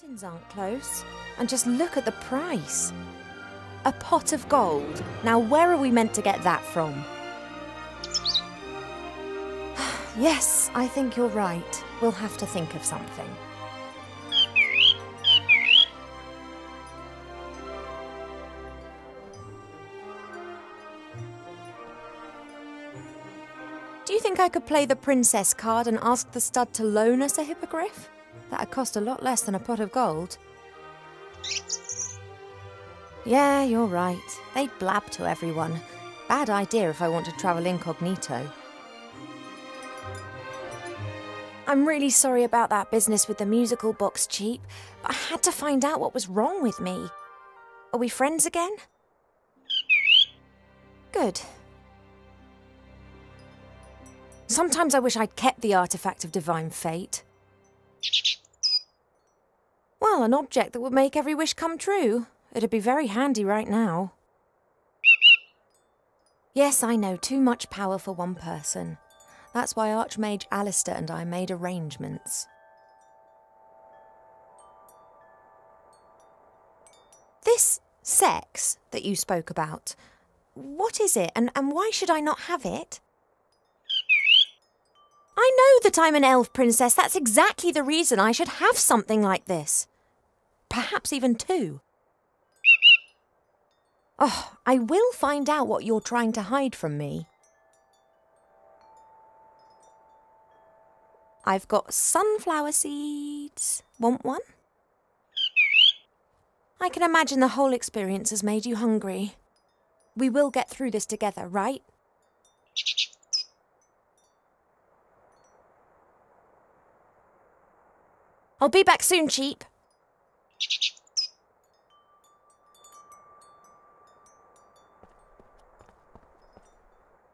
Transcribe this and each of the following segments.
mountains aren't close. And just look at the price. A pot of gold. Now where are we meant to get that from? Yes, I think you're right. We'll have to think of something. Do you think I could play the princess card and ask the stud to loan us a hippogriff? That'd cost a lot less than a pot of gold. Yeah, you're right. They'd blab to everyone. Bad idea if I want to travel incognito. I'm really sorry about that business with the musical box, Cheap, but I had to find out what was wrong with me. Are we friends again? Good. Sometimes I wish I'd kept the artifact of divine fate. Well, an object that would make every wish come true. It'd be very handy right now. Yes, I know, too much power for one person. That's why Archmage Alistair and I made arrangements. This sex that you spoke about, what is it and why should I not have it? I know that I'm an elf princess. That's exactly the reason I should have something like this. Perhaps even two. Oh, I will find out what you're trying to hide from me. I've got sunflower seeds. Want one? I can imagine the whole experience has made you hungry. We will get through this together, right? I'll be back soon, Cheap.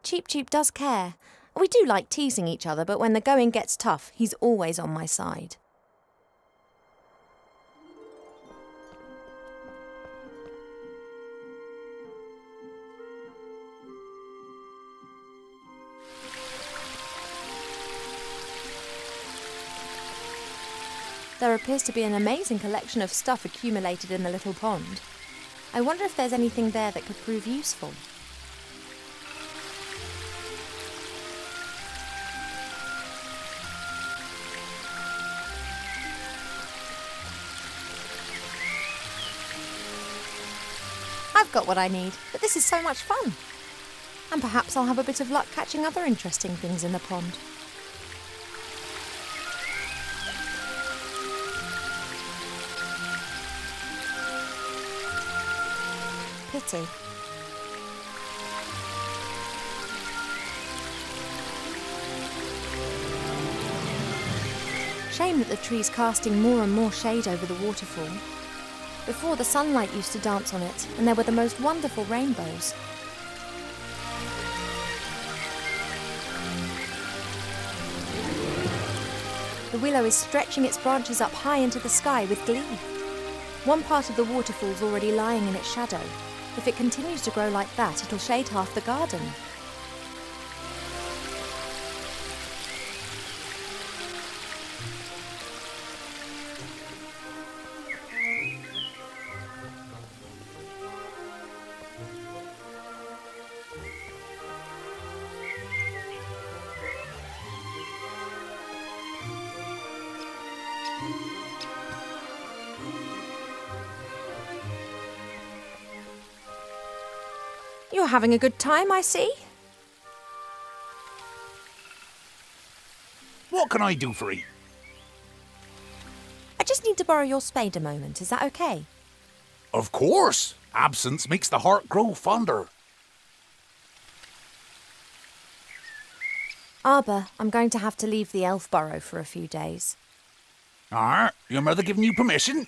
Cheap does care. We do like teasing each other, but when the going gets tough, he's always on my side. There appears to be an amazing collection of stuff accumulated in the little pond. I wonder if there's anything there that could prove useful. I've got what I need, but this is so much fun. And perhaps I'll have a bit of luck catching other interesting things in the pond. Pity. Shame that the tree's casting more and more shade over the waterfall. Before, the sunlight used to dance on it, and there were the most wonderful rainbows. The willow is stretching its branches up high into the sky with glee. One part of the waterfall's already lying in its shadow. If it continues to grow like that, it'll shade half the garden. You're having a good time, I see. What can I do for you? I just need to borrow your spade a moment. Is that okay? Of course. Absence makes the heart grow fonder. Arbor, I'm going to have to leave the elf burrow for a few days. Your mother giving you permission?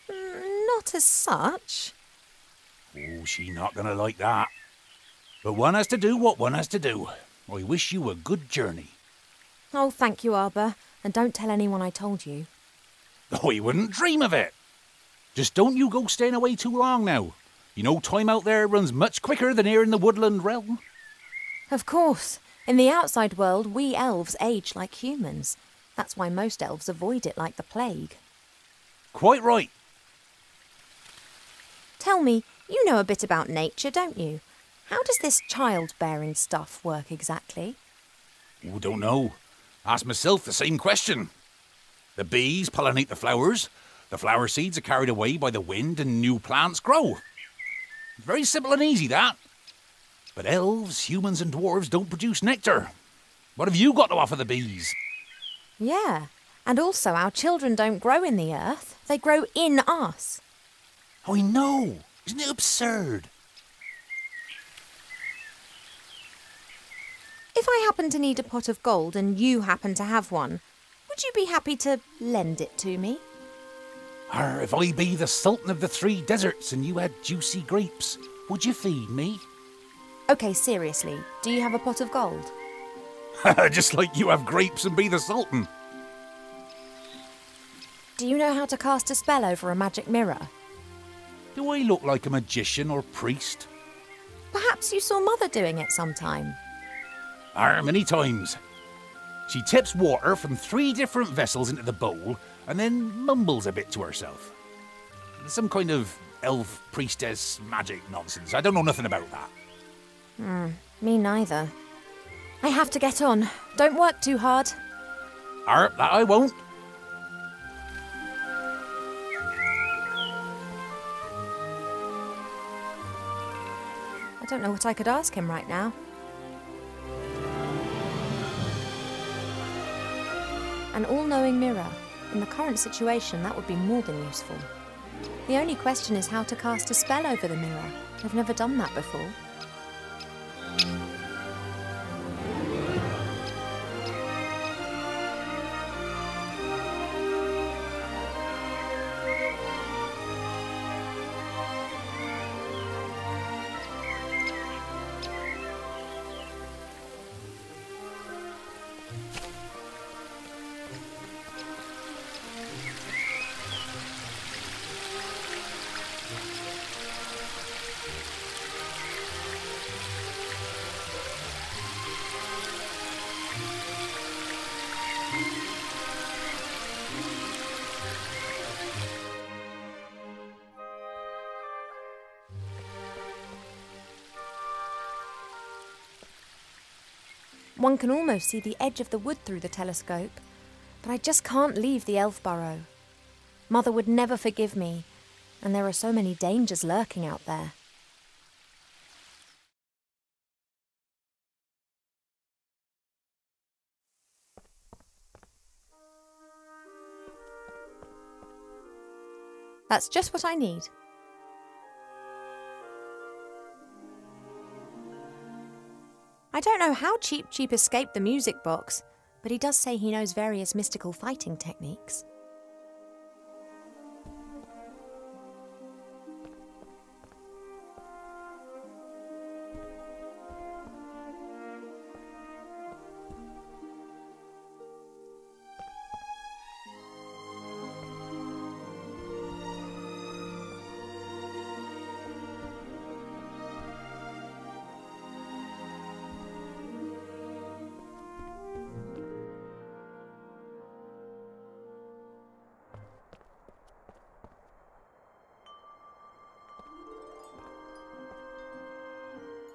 Not as such. Oh, she not gonna like that. But one has to do what one has to do. I wish you a good journey. Oh, thank you, Arbor. And don't tell anyone I told you. I wouldn't dream of it. Just don't you go staying away too long now. You know time out there runs much quicker than here in the woodland realm. Of course. In the outside world, we elves age like humans. That's why most elves avoid it like the plague. Quite right. Tell me, you know a bit about nature, don't you? How does this childbearing stuff work exactly? Oh, don't know. Ask myself the same question. The bees pollinate the flowers flower seeds are carried away by the wind and new plants grow. Very simple and easy, that. But elves, humans and dwarves don't produce nectar. What have you got to offer the bees? Yeah, and also our children don't grow in the earth, they grow in us. Oh, I know. Isn't it absurd? If I happen to need a pot of gold and you happen to have one, would you be happy to lend it to me? Or if I be the Sultan of the Three Deserts and you had juicy grapes, would you feed me? OK, seriously, do you have a pot of gold? Just like you have grapes and be the Sultan. Do you know how to cast a spell over a magic mirror? Do I look like a magician or priest? Perhaps you saw Mother doing it sometime. Many times. She tips water from 3 different vessels into the bowl and then mumbles a bit to herself. Some kind of elf priestess magic nonsense. I don't know nothing about that. Me neither. I have to get on. Don't work too hard. That I won't. I don't know what I could ask him right now. An all-knowing mirror. In the current situation, that would be more than useful. The only question is how to cast a spell over the mirror. I've never done that before. One can almost see the edge of the wood through the telescope, but I just can't leave the elf burrow. Mother would never forgive me, and there are so many dangers lurking out there. That's just what I need. I don't know how Cheep Cheep escaped the music box, but he does say he knows various mystical fighting techniques.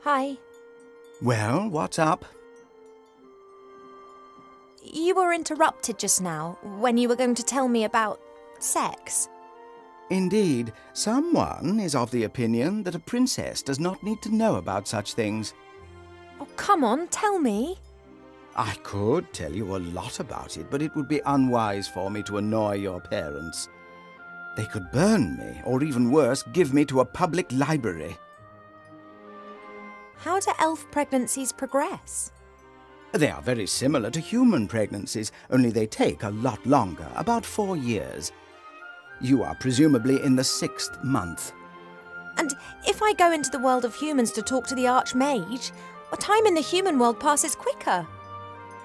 Hi. Well, what's up? You were interrupted just now when you were going to tell me about sex. Indeed, someone is of the opinion that a princess does not need to know about such things. Oh, come on, tell me. I could tell you a lot about it, but it would be unwise for me to annoy your parents. They could burn me, or even worse, give me to a public library. How do elf pregnancies progress? They are very similar to human pregnancies, only they take a lot longer, about 4 years. You are presumably in the 6th month. And if I go into the world of humans to talk to the Archmage, time in the human world passes quicker.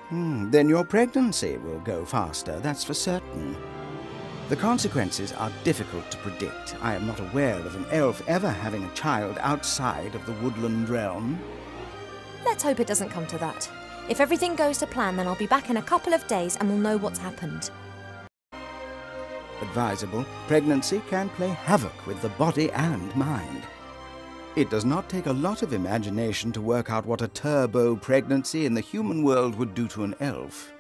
Then your pregnancy will go faster, that's for certain. The consequences are difficult to predict. I am not aware of an elf ever having a child outside of the woodland realm. Let's hope it doesn't come to that. If everything goes to plan, then I'll be back in a couple of days and we'll know what's happened. advisable, pregnancy can play havoc with the body and mind. It does not take a lot of imagination to work out what a turbo pregnancy in the human world would do to an elf.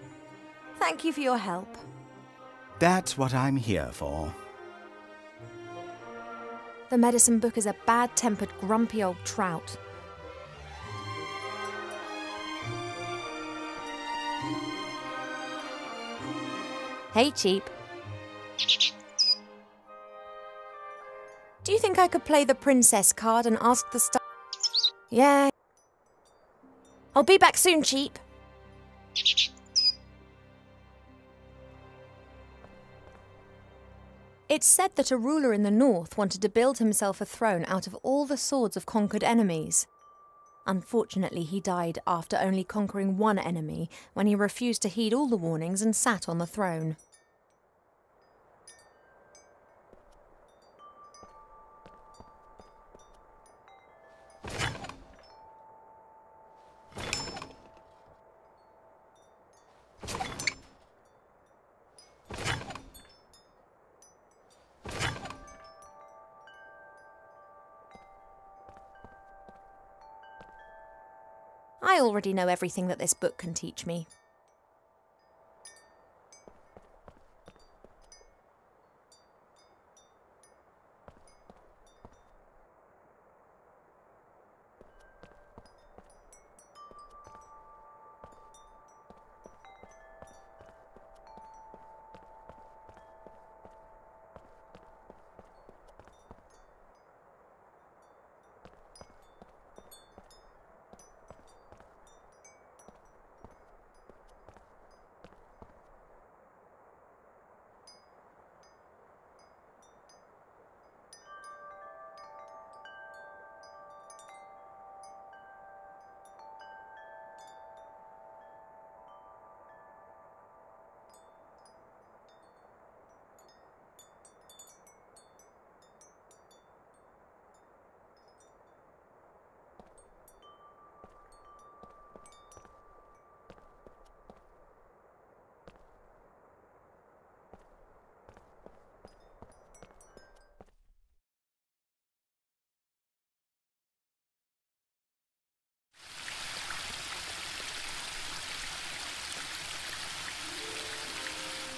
Thank you for your help. That's what I'm here for. The medicine book is a bad-tempered, grumpy old trout. Hey, Cheap. Do you think I could play the princess card and ask the star? Yeah. I'll be back soon, Cheap. It's said that a ruler in the north wanted to build himself a throne out of all the swords of conquered enemies. Unfortunately, he died after only conquering one enemy when he refused to heed all the warnings and sat on the throne. I already know everything that this book can teach me.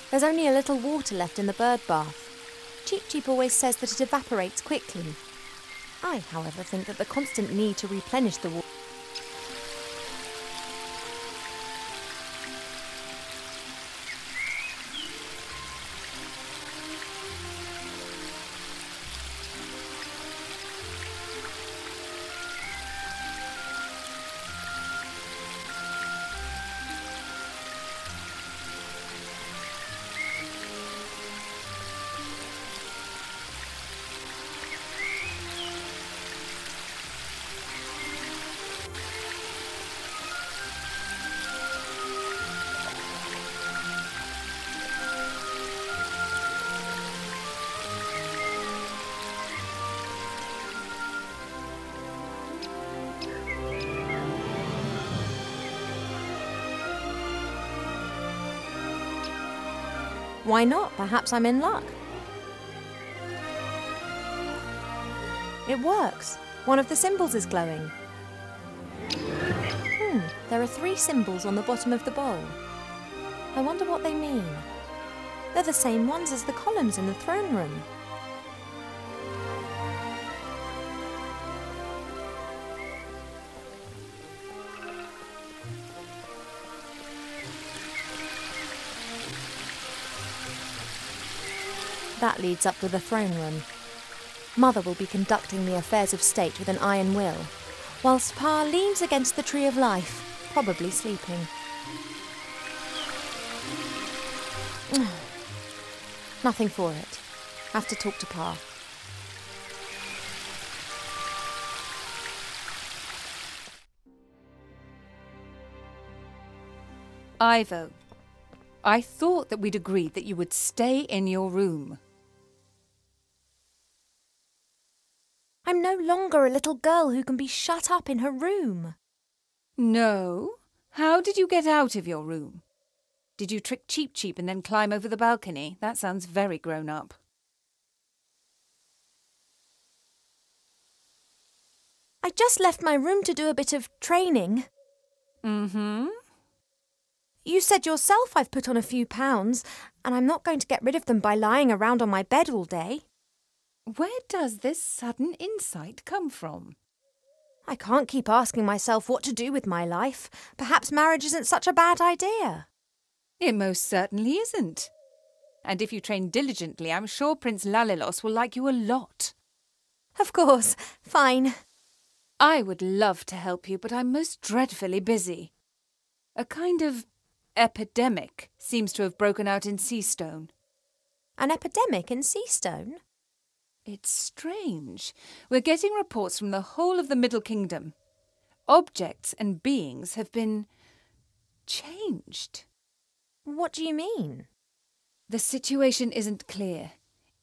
There's only a little water left in the bird bath. Cheep Cheep always says that it evaporates quickly. I, however, think that the constant need to replenish the water Why not? Perhaps I'm in luck. It works. One of the symbols is glowing. There are 3 symbols on the bottom of the bowl. I wonder what they mean. They're the same ones as the columns in the throne room. That leads up to the throne room. Mother will be conducting the affairs of state with an iron will, whilst Pa leans against the tree of life, probably sleeping. Nothing for it. Have to talk to Pa. Ivo, I thought that we'd agreed that you would stay in your room. I'm no longer a little girl who can be shut up in her room. No? How did you get out of your room? Did you trick Cheep Cheep and then climb over the balcony? That sounds very grown up. I just left my room to do a bit of training. Mm-hmm. You said yourself I've put on a few pounds, and I'm not going to get rid of them by lying around on my bed all day. Where does this sudden insight come from? I can't keep asking myself what to do with my life. Perhaps marriage isn't such a bad idea. It most certainly isn't. And if you train diligently, I'm sure Prince Lalilos will like you a lot. Of course, fine. I would love to help you, but I'm most dreadfully busy. A kind of epidemic seems to have broken out in Seastone. An epidemic in Seastone? It's strange. We're getting reports from the whole of the Middle Kingdom. Objects and beings have been changed. What do you mean? The situation isn't clear.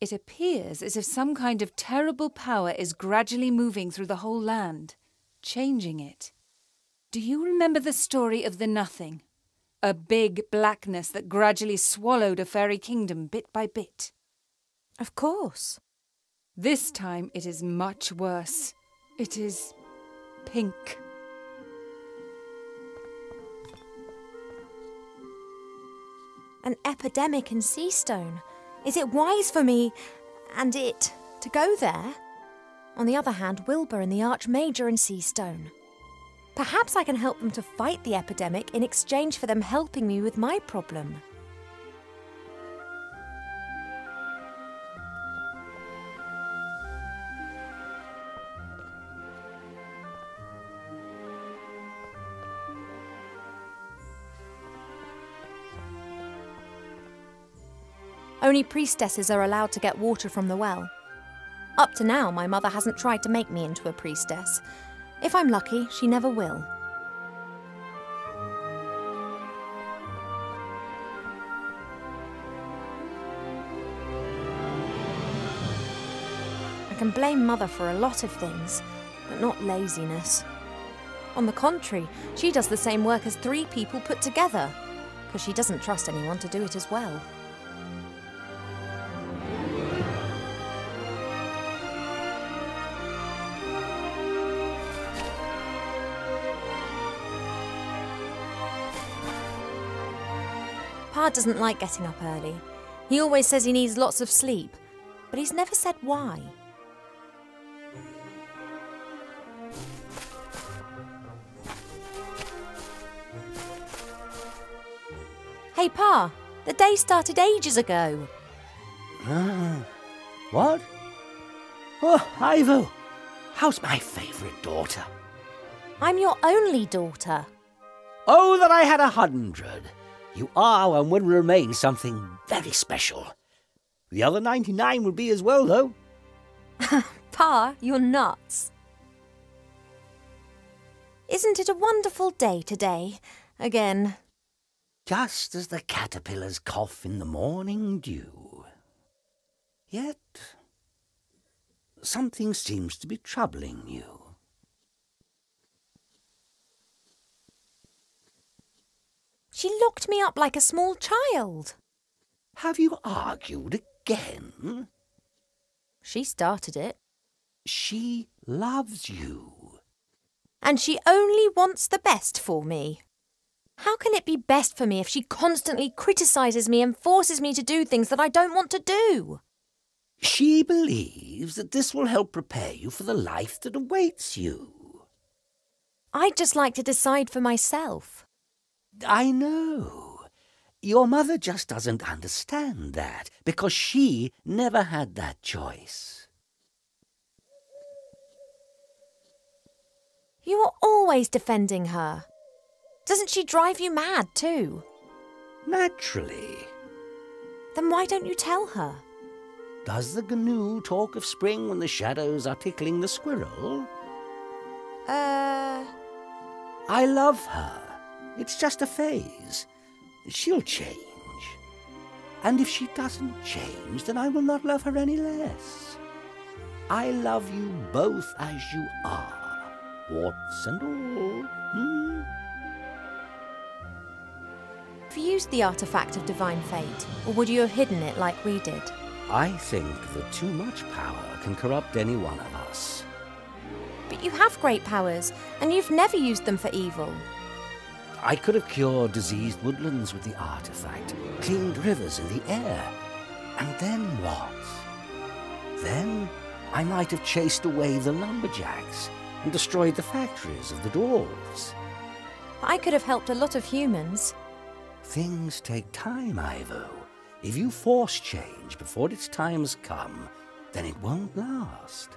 It appears as if some kind of terrible power is gradually moving through the whole land, changing it. Do you remember the story of the Nothing? A big blackness that gradually swallowed a fairy kingdom bit by bit. Of course. This time it is much worse. It is pink. An epidemic in Seastone. Is it wise for me and it to go there? On the other hand, Wilbur and the Archmage are in Seastone. Perhaps I can help them to fight the epidemic in exchange for them helping me with my problem. Only priestesses are allowed to get water from the well. Up to now, my mother hasn't tried to make me into a priestess. If I'm lucky, she never will. I can blame Mother for a lot of things, but not laziness. On the contrary, she does the same work as 3 people put together, because she doesn't trust anyone to do it as well. Pa doesn't like getting up early. He always says he needs lots of sleep, but he's never said why. Hey Pa, the day started ages ago. What? Oh, Ivo, how's my favourite daughter? I'm your only daughter. Oh, that I had 100. You are and will remain something very special. The other 99 will be as well, though. Pa, you're nuts. Isn't it a wonderful day today? Again. Just as the caterpillars cough in the morning dew. Yet, something seems to be troubling you. She locked me up like a small child. Have you argued again? She started it. She loves you. And she only wants the best for me. How can it be best for me if she constantly criticises me and forces me to do things that I don't want to do? She believes that this will help prepare you for the life that awaits you. I'd just like to decide for myself. I know. Your mother just doesn't understand that, because she never had that choice. You are always defending her. Doesn't she drive you mad too? Naturally. Then why don't you tell her? Does the GNU talk of spring when the shadows are tickling the squirrel? I love her. It's just a phase. She'll change. And if she doesn't change, then I will not love her any less. I love you both as you are, warts and all. have used the artifact of divine fate, or would you have hidden it like we did? I think that too much power can corrupt any one of us. But you have great powers, and you've never used them for evil. I could have cured diseased woodlands with the artifact, cleaned rivers in the air. And then what? Then I might have chased away the lumberjacks and destroyed the factories of the dwarves. I could have helped a lot of humans. Things take time, Ivo. If you force change before its time has come, then it won't last.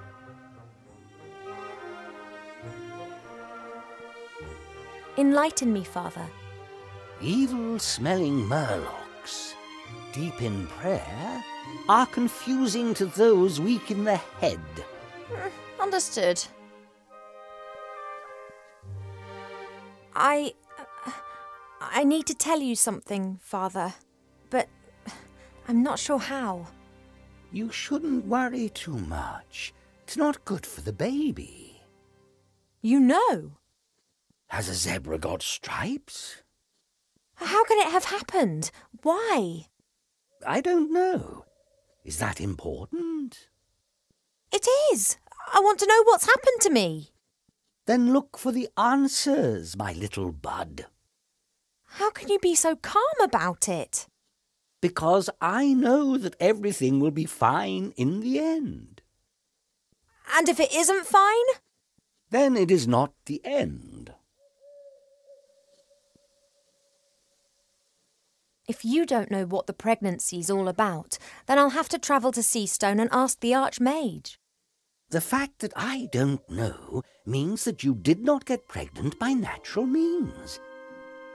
Enlighten me, Father. Evil-smelling murlocs, deep in prayer, are confusing to those weak in the head. Understood. I need to tell you something, Father, but I'm not sure how. You shouldn't worry too much. It's not good for the baby. You know? Has a zebra got stripes? How can it have happened? Why? I don't know. Is that important? It is. I want to know what's happened to me. Then look for the answers, my little bud. How can you be so calm about it? Because I know that everything will be fine in the end. And if it isn't fine? Then it is not the end. If you don't know what the pregnancy's all about, then I'll have to travel to Seastone and ask the Archmage. The fact that I don't know means that you did not get pregnant by natural means.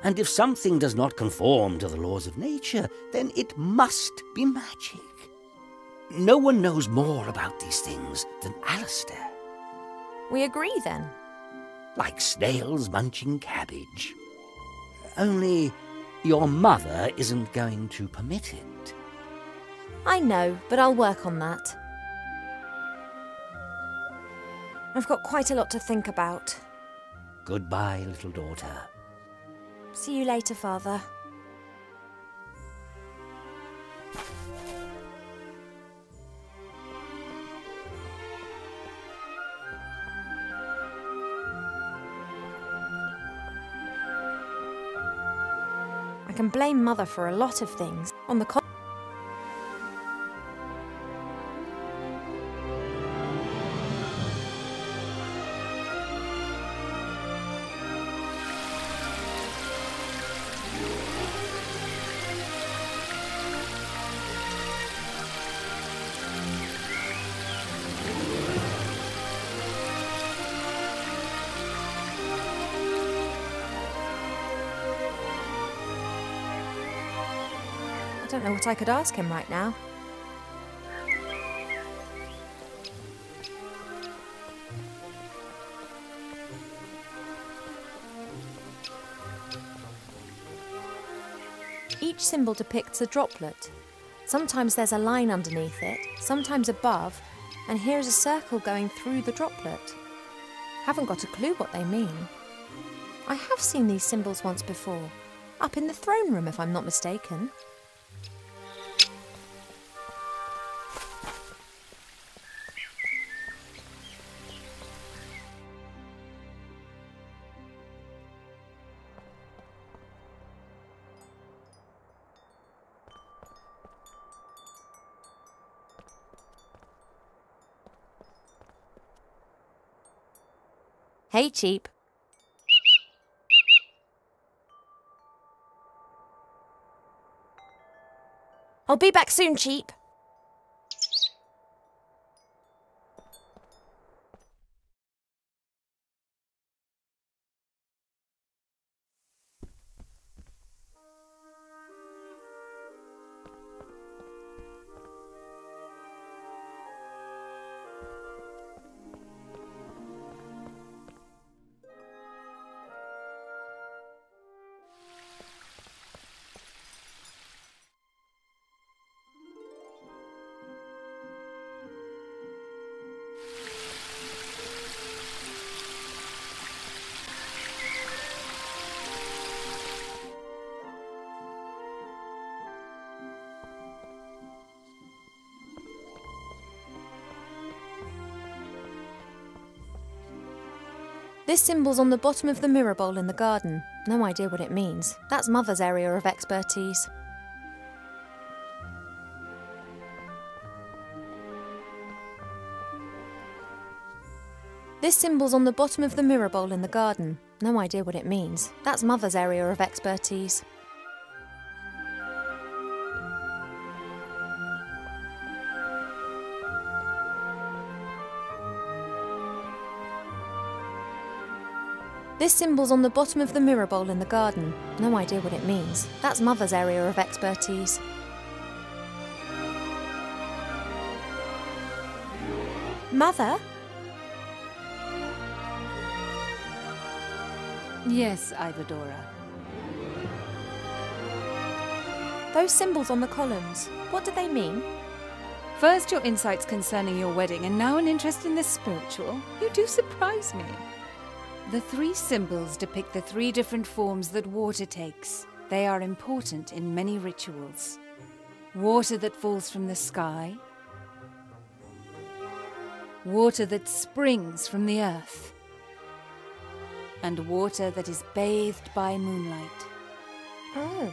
And if something does not conform to the laws of nature, then it must be magic. No one knows more about these things than Alistair. We agree, then? Like snails munching cabbage. Only your mother isn't going to permit it. I know, but I'll work on that. I've got quite a lot to think about. Goodbye, little daughter. See you later, Father. I can blame Mother for a lot of things. On the I don't know what I could ask him right now. Each symbol depicts a droplet. Sometimes there's a line underneath it, sometimes above, and here is a circle going through the droplet. Haven't got a clue what they mean. I have seen these symbols once before, up in the throne room if I'm not mistaken. Hey, Cheap. I'll be back soon, Cheap. This symbol's on the bottom of the mirror bowl in the garden. No idea what it means. That's Mother's area of expertise. This symbol's on the bottom of the mirror bowl in the garden. No idea what it means. That's Mother's area of expertise. This symbol's on the bottom of the mirror bowl in the garden. No idea what it means. That's Mother's area of expertise. Mother? Yes, Ivadora. Those symbols on the columns, what do they mean? First your insights concerning your wedding, and now an interest in the spiritual. You do surprise me. The 3 symbols depict the 3 different forms that water takes. They are important in many rituals. Water that falls from the sky. Water that springs from the earth. And water that is bathed by moonlight. Oh.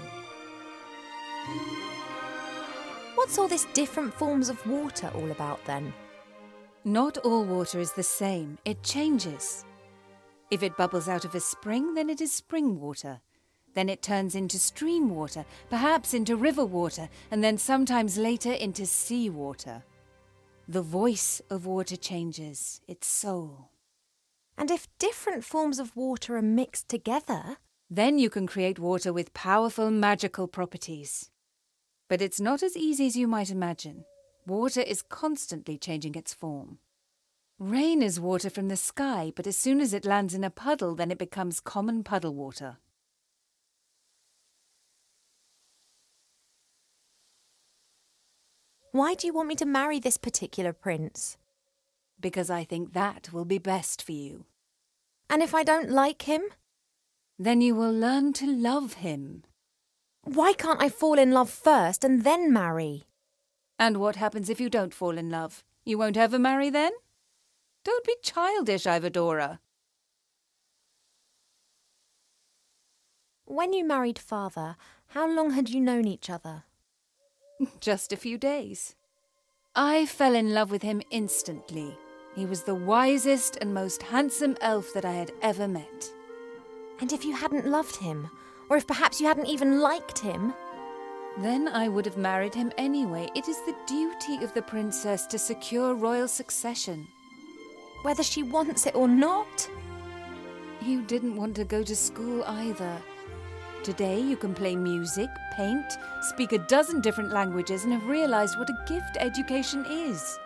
What's all this different forms of water all about then? Not all water is the same. It changes. If it bubbles out of a spring, then it is spring water. Then it turns into stream water, perhaps into river water, and then sometimes later into sea water. The voice of water changes, its soul. And if different forms of water are mixed together, then you can create water with powerful magical properties. But it's not as easy as you might imagine. Water is constantly changing its form. Rain is water from the sky, but as soon as it lands in a puddle, then it becomes common puddle water. why do you want me to marry this particular prince? Because I think that will be best for you. And if I don't like him? Then you will learn to love him. Why can't I fall in love first and then marry? And what happens if you don't fall in love? You won't ever marry then? Don't be childish, Ivadora. When you married father, how long had you known each other? Just a few days. I fell in love with him instantly. He was the wisest and most handsome elf that I had ever met. And if you hadn't loved him, or if perhaps you hadn't even liked him? Then I would have married him anyway. It is the duty of the princess to secure royal succession. Whether she wants it or not? You didn't want to go to school either. Today you can play music, paint, speak a dozen different languages and have realized what a gift education is.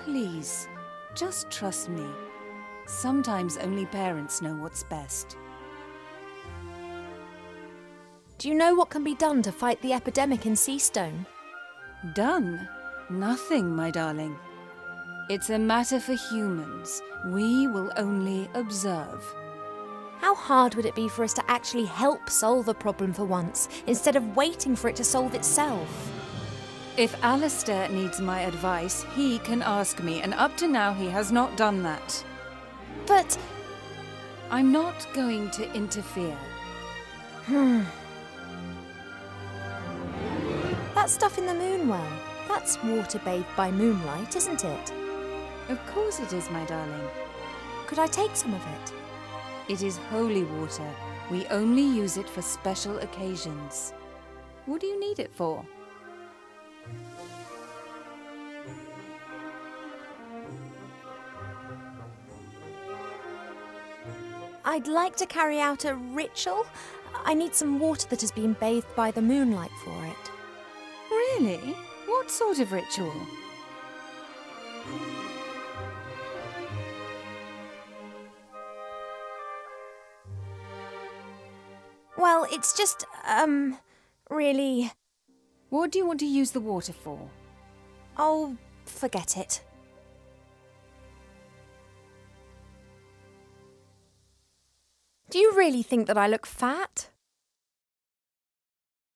Please, just trust me. Sometimes only parents know what's best. Do you know what can be done to fight the epidemic in Seastone? Done? Nothing, my darling. It's a matter for humans. We will only observe. How hard would it be for us to actually help solve a problem for once, instead of waiting for it to solve itself? If Alistair needs my advice, he can ask me, and up to now he has not done that. But... I'm not going to interfere. That stuff in the moon well, that's water bathed by moonlight, isn't it? Of course it is, my darling. Could I take some of it? It is holy water. We only use it for special occasions. What do you need it for? I'd like to carry out a ritual. I need some water that has been bathed by the moonlight for it. Really? What sort of ritual? Well, it's just, really... What do you want to use the water for? Oh, forget it. Do you really think that I look fat?